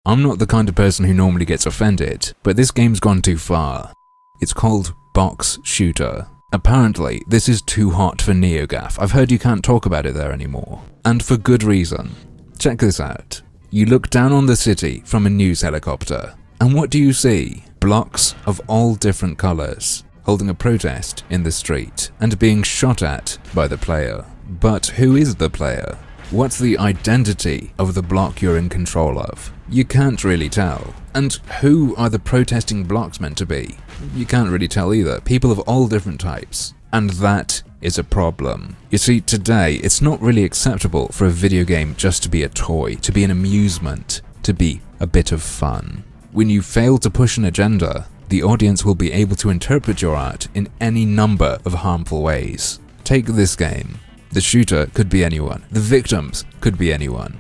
I'm not the kind of person who normally gets offended, but this game's gone too far. It's called Box Shooter. Apparently, this is too hot for NeoGAF. I've heard you can't talk about it there anymore. And for good reason. Check this out. You look down on the city from a news helicopter, and what do you see? Blocks of all different colors, holding a protest in the street, and being shot at by the player. But who is the player? What's the identity of the block you're in control of? You can't really tell. And who are the protesting blocks meant to be? You can't really tell either. People of all different types. And that is a problem. You see, today, it's not really acceptable for a video game just to be a toy, to be an amusement, to be a bit of fun. When you fail to push an agenda, the audience will be able to interpret your art in any number of harmful ways. Take this game. The shooter could be anyone. The victims could be anyone.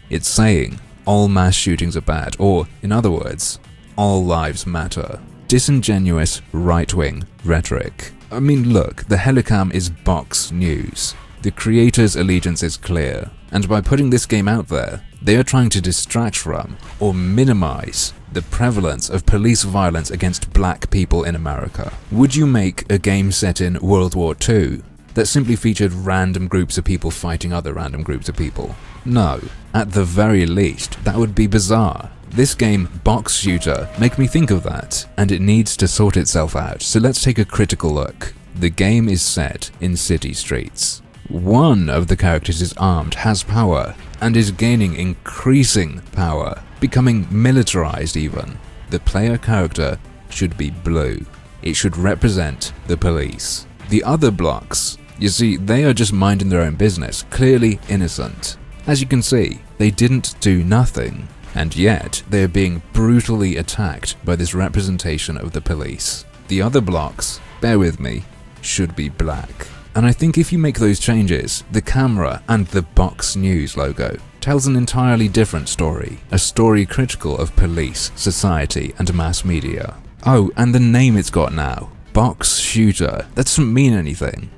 It's saying all mass shootings are bad, or, in other words, all lives matter. Disingenuous right-wing rhetoric. I mean, look, the Helicam is box news. The creator's allegiance is clear, and by putting this game out there, they are trying to distract from or minimize the prevalence of police violence against black people in America. Would you make a game set in World War II that simply featured random groups of people fighting other random groups of people? No. At the very least, that would be bizarre. This game, Box Shooter, make me think of that, and it needs to sort itself out, so let's take a critical look. The game is set in city streets. One of the characters is armed, has power, and is gaining increasing power, becoming militarized even. The player character should be blue. It should represent the police. The other blocks, you see, they are just minding their own business, clearly innocent. As you can see, they didn't do nothing, and yet they are being brutally attacked by this representation of the police. The other blocks, bear with me, should be black. And I think if you make those changes, the camera and the Box News logo tells an entirely different story, a story critical of police, society, and mass media. Oh, and the name it's got now, Box Shooter, that doesn't mean anything.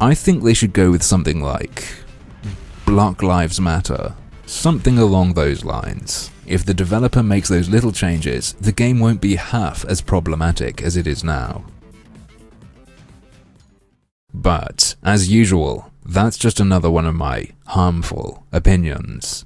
I think they should go with something like Block Lives Matter, something along those lines. If the developer makes those little changes, the game won't be half as problematic as it is now. But, as usual, that's just another one of my harmful opinions.